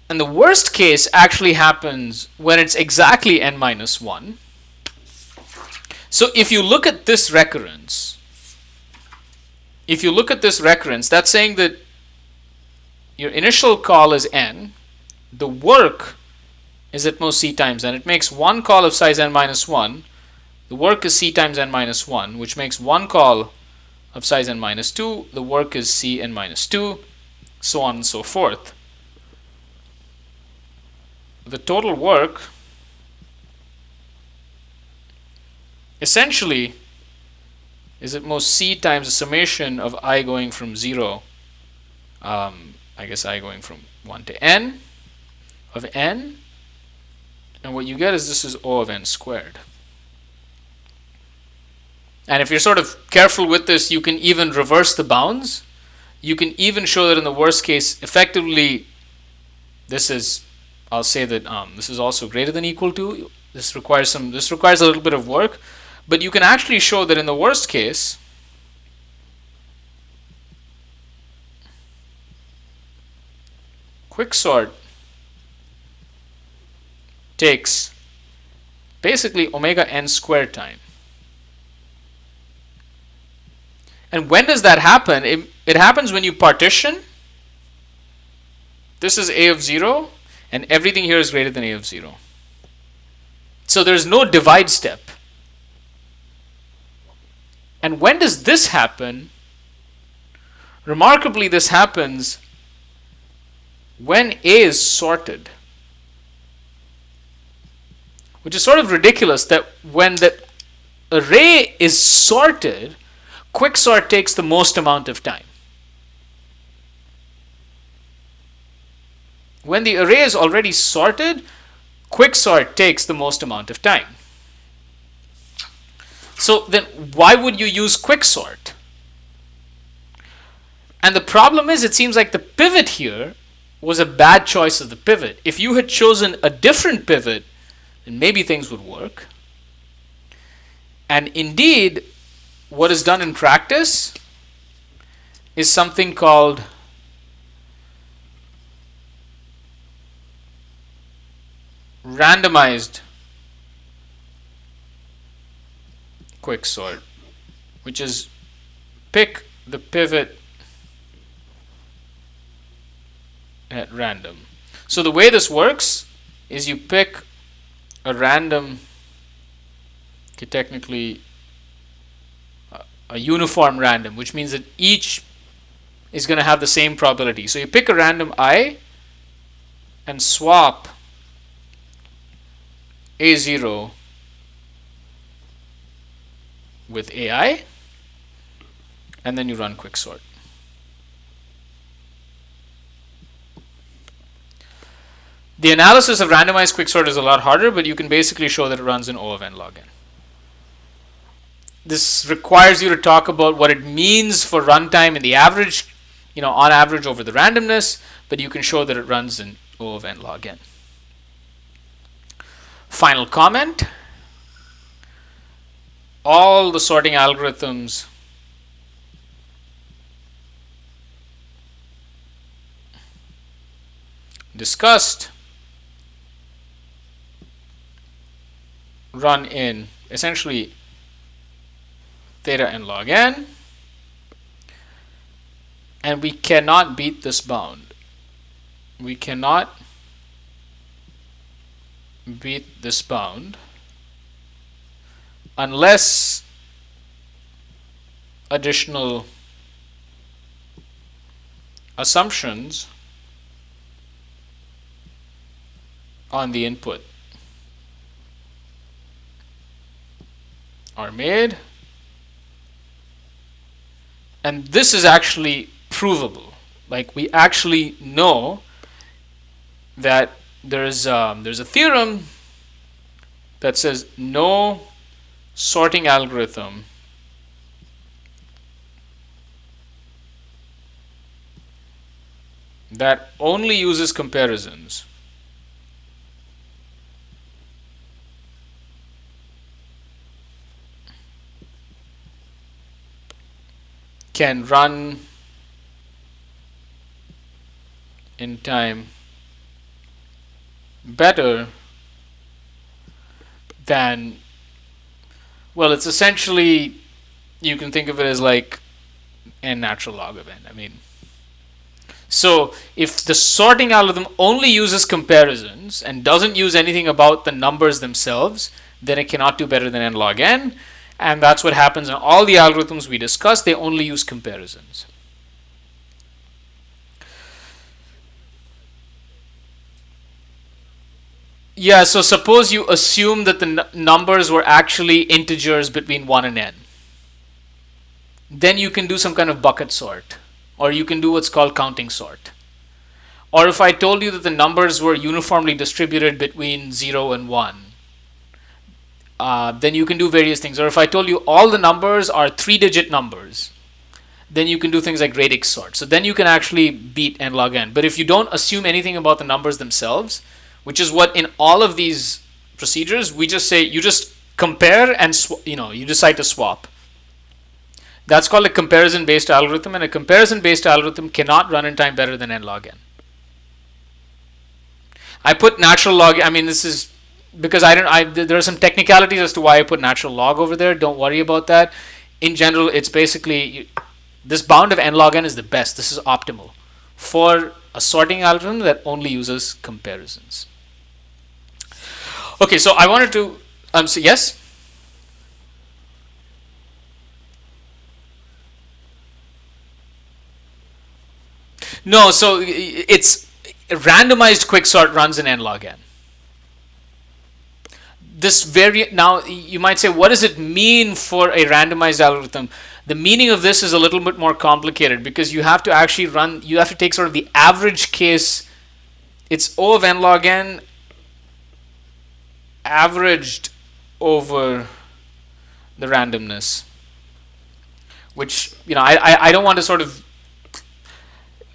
And the worst case actually happens when it's exactly n minus 1. So if you look at this recurrence, that's saying that your initial call is n, the work is at most c times n. It makes one call of size n minus 1. The work is c times n minus 1, which makes one call of size n minus 2. The work is c n minus 2, so on and so forth. The total work essentially is at most c times the summation of I going from 0, I guess I going from 1 to n of n, and what you get is this is O of n squared. And if you're sort of careful with this, you can even reverse the bounds. You can even show that in the worst case, effectively, this is, I'll say that this is also greater than equal to. This requires a little bit of work, but you can actually show that in the worst case, quicksort takes basically omega n squared time. And when does that happen? It happens when you partition. This is a of 0, and everything here is greater than a of 0. So there's no divide step. And when does this happen? Remarkably, this happens when A is sorted. Which is sort of ridiculous that when the array is sorted, quicksort takes the most amount of time. When the array is already sorted, quicksort takes the most amount of time. So then why would you use quicksort? And the problem is, it seems like the pivot here was a bad choice of the pivot. If you had chosen a different pivot, then maybe things would work. And indeed, what is done in practice is something called randomized quicksort, which is pick the pivot at random. So the way this works is you pick a random, technically a uniform random, which means that each is going to have the same probability. So you pick a random I and swap A0 with AI, and then you run quicksort. The analysis of randomized quicksort is a lot harder, but you can basically show that it runs in O of n log n. This requires you to talk about what it means for runtime in the average, on average over the randomness, but you can show that it runs in O of n log n. Final comment. All the sorting algorithms discussed run in essentially theta n log n, and we cannot beat this bound. We cannot beat this bound unless additional assumptions on the input are made, and this is actually provable. Like, we actually know that there's a theorem that says no sorting algorithm that only uses comparisons can run in time better than, well, it's essentially, you can think of it as like n natural log of n. I mean, so if the sorting algorithm only uses comparisons and doesn't use anything about the numbers themselves, then it cannot do better than n log n. And that's what happens in all the algorithms we discussed. They only use comparisons. Yeah, so suppose you assume that the numbers were actually integers between 1 and n. Then you can do some kind of bucket sort, or you can do what's called counting sort. Or if I told you that the numbers were uniformly distributed between 0 and 1, then you can do various things. Or if I told you all the numbers are 3-digit numbers, then you can do things like radix sort. So then you can actually beat n log n. But if you don't assume anything about the numbers themselves, which is what in all of these procedures, we just say you just compare and you decide to swap. That's called a comparison-based algorithm, and a comparison-based algorithm cannot run in time better than n log n. I put natural log. I mean, this is because there are some technicalities as to why I put natural log over there. Don't worry about that. In general, it's basically this bound of n log n is the best. This is optimal for a sorting algorithm that only uses comparisons. Okay, so I wanted to so yes. No, so it's randomized quicksort runs in n log n. Now you might say, what does it mean for a randomized algorithm? The meaning of this is a little bit more complicated because you have to actually take sort of the average case. It's O of n log n averaged over the randomness, which I don't want to sort of,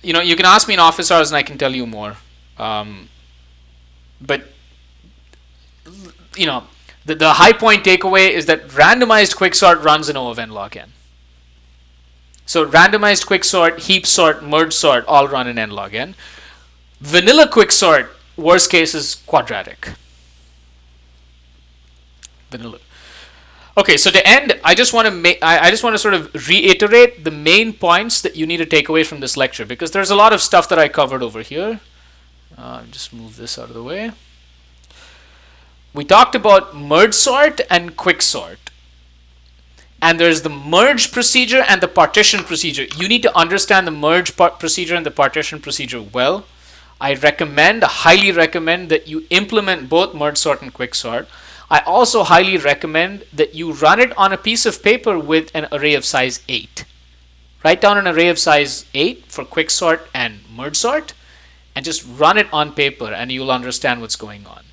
you can ask me in office hours and I can tell you more, but the high point takeaway is that randomized quicksort runs in O of n log n. So randomized quicksort, heap sort, merge sort all run in n log n. Vanilla quicksort, worst case, is quadratic. Vanilla. Okay, so to end, I just want to sort of reiterate the main points that you need to take away from this lecture, because there's a lot of stuff that I covered over here. Just move this out of the way. We talked about merge sort and quicksort. And there's the merge procedure and the partition procedure. You need to understand the merge procedure and the partition procedure well. I highly recommend that you implement both merge sort and quicksort. I also highly recommend that you run it on a piece of paper with an array of size 8. Write down an array of size 8 for quicksort and merge sort. and just run it on paper and you'll understand what's going on.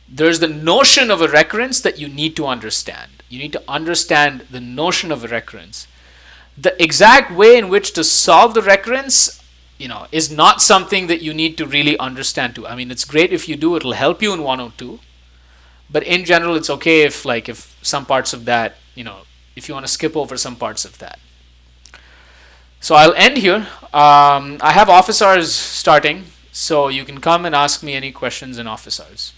There's the notion of a recurrence that you need to understand. You need to understand the notion of a recurrence. The exact way in which to solve the recurrence, is not something that you need to really understand too. I mean, it's great if you do, it'll help you in 102. But in general, it's okay if some parts of that, if you want to skip over some parts of that. So I'll end here. I have office hours starting, so you can come and ask me any questions in office hours.